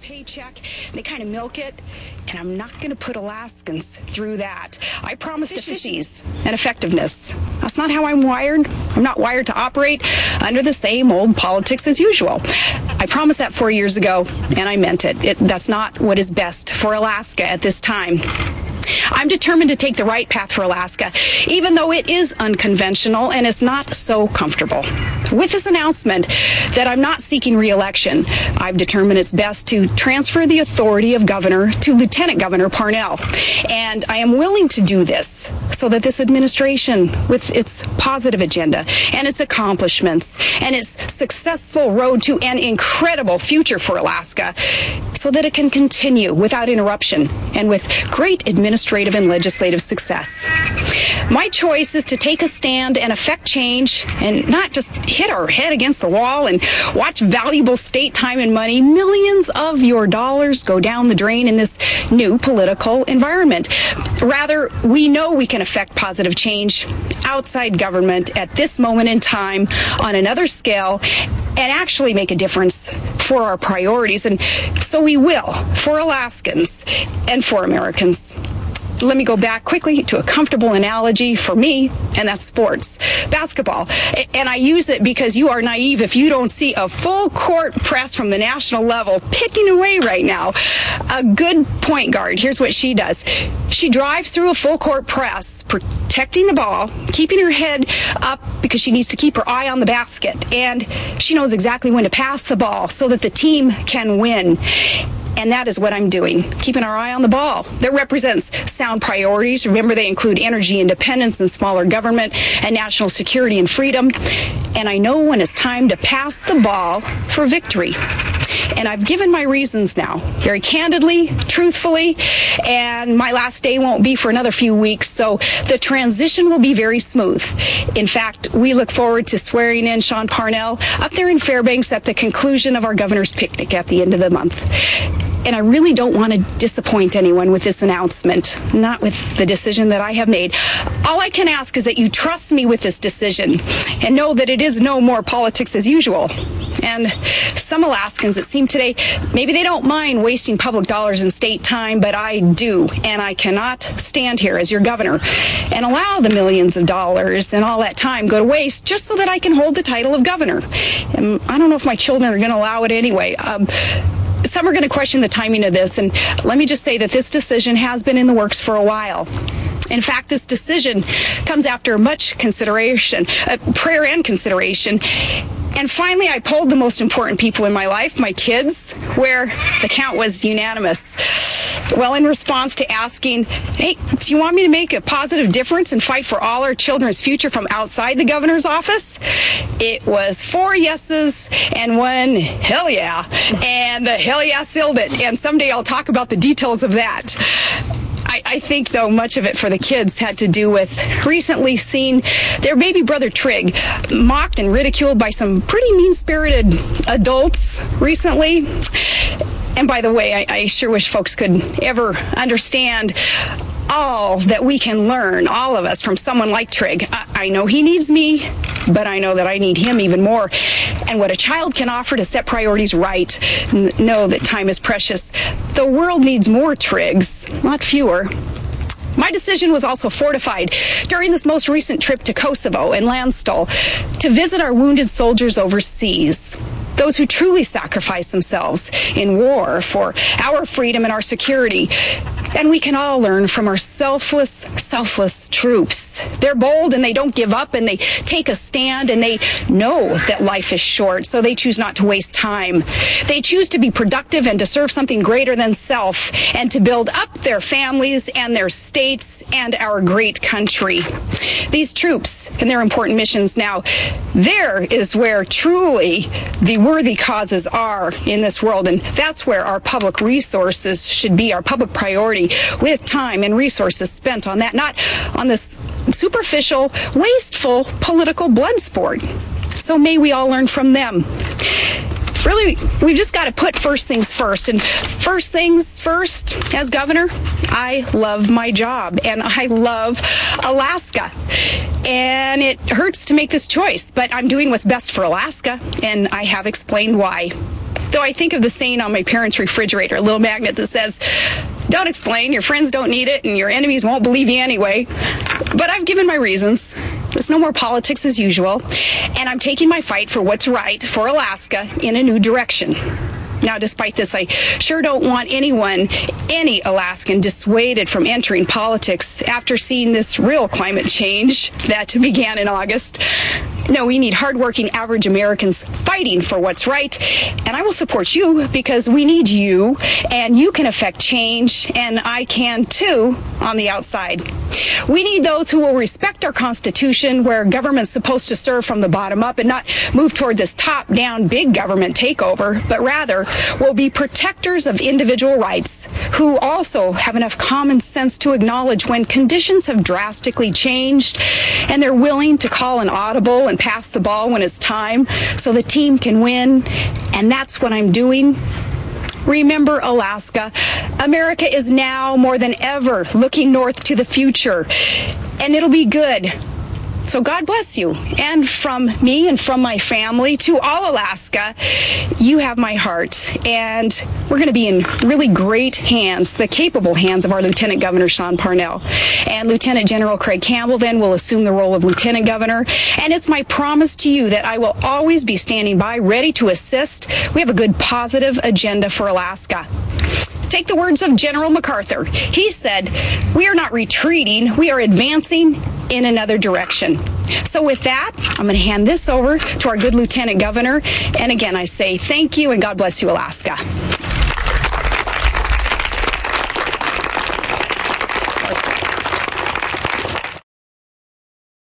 paycheck. They kind of milk it, and I'm not going to put Alaskans through that. I promised efficiencies and effectiveness. That's not how I'm wired. I'm not wired to operate under the same old politics as usual. I promised that 4 years ago, and I meant it. That's not what is best for Alaska at this time. I'm determined to take the right path for Alaska, even though it is unconventional and it's not so comfortable. With this announcement that I'm not seeking re-election, I've determined it's best to transfer the authority of governor to Lieutenant Governor Parnell. And I am willing to do this so that this administration, with its positive agenda and its accomplishments and its successful road to an incredible future for Alaska, so that it can continue without interruption and with great administrative and legislative success. My choice is to take a stand and affect change and not just hit our head against the wall and watch valuable state time and money, millions of your dollars, go down the drain in this new political environment. Rather, we know we can affect positive change outside government at this moment in time on another scale and actually make a difference for our priorities. And so we will, for Alaskans and for Americans. Let me go back quickly to a comfortable analogy for me, and that's sports, basketball. And I use it because you are naive if you don't see a full court press from the national level picking away right now. A good point guard, here's what she does. She drives through a full court press, protecting the ball, keeping her head up because she needs to keep her eye on the basket. And she knows exactly when to pass the ball so that the team can win. And that is what I'm doing, keeping our eye on the ball. That represents sound priorities. Remember, they include energy independence and smaller government and national security and freedom. And I know when it's time to pass the ball for victory. And I've given my reasons now, very candidly, truthfully, and my last day won't be for another few weeks, so the transition will be very smooth. In fact, we look forward to swearing in Sean Parnell up there in Fairbanks at the conclusion of our governor's picnic at the end of the month. And I really don't want to disappoint anyone with this announcement, not with the decision that I have made. All I can ask is that you trust me with this decision and know that it is no more politics as usual. And some Alaskans, it seems today, maybe they don't mind wasting public dollars and state time, but I do. And I cannot stand here as your governor and allow the millions of dollars and all that time go to waste just so that I can hold the title of governor. And I don't know if my children are going to allow it anyway. Some are going to question the timing of this, and let me just say that this decision has been in the works for a while. In fact, this decision comes after much consideration, prayer and consideration. And finally, I polled the most important people in my life, my kids, where the count was unanimous. Well, in response to asking, hey, do you want me to make a positive difference and fight for all our children's future from outside the governor's office? It was 4 yeses and 1 hell yeah. And the hell yeah sealed it. And someday I'll talk about the details of that. I think, though, much of it for the kids had to do with recently seeing their baby brother Trig mocked and ridiculed by some pretty mean-spirited adults recently. And by the way, I sure wish folks could ever understand all that we can learn, all of us, from someone like Trig. I know he needs me, but I know that I need him even more. And what a child can offer to set priorities right, know that time is precious. The world needs more Trigs, not fewer. My decision was also fortified during this most recent trip to Kosovo and Landstuhl to visit our wounded soldiers overseas. Those who truly sacrifice themselves in war for our freedom and our security. And we can all learn from our selfless troops. They're bold and they don't give up and they take a stand and they know that life is short, so they choose not to waste time. They choose to be productive and to serve something greater than self and to build up their families and their states and our great country. These troops and their important missions now, there is where truly the worthy causes are in this world, and that's where our public resources should be, our public priority, with time and resources spent on that, not on this superficial, wasteful political blood sport. So may we all learn from them. Really, we've just got to put first things first. And first things first, as governor, I love my job and I love Alaska. And it hurts to make this choice, but I'm doing what's best for Alaska, and I have explained why. Though I think of the saying on my parents' refrigerator, a little magnet that says, "Don't explain, your friends don't need it, and your enemies won't believe you anyway." But I've given my reasons. There's no more politics as usual, and I'm taking my fight for what's right for Alaska in a new direction. Now, despite this, I sure don't want any Alaskan dissuaded from entering politics after seeing this real climate change that began in August. No, we need hardworking average Americans fighting for what's right, and I will support you because we need you, and you can affect change, and I can too on the outside. We need those who will respect our Constitution, where government's supposed to serve from the bottom up and not move toward this top-down big government takeover, but rather will be protectors of individual rights, who also have enough common sense to acknowledge when conditions have drastically changed, and they're willing to call an audible and pass the ball when it's time so the team can win. And that's what I'm doing. Remember, Alaska, America is now more than ever looking north to the future, and it'll be good. So God bless you. And from me and from my family to all Alaska, you have my heart. And we're going to be in really great hands, the capable hands of our Lieutenant Governor, Sean Parnell. And Lieutenant General Craig Campbell then will assume the role of Lieutenant Governor. And it's my promise to you that I will always be standing by, ready to assist. We have a good, positive agenda for Alaska. Take the words of General MacArthur. He said, "We are not retreating, we are advancing in another direction." So with that, I'm going to hand this over to our good Lieutenant Governor. And again, I say thank you and God bless you, Alaska.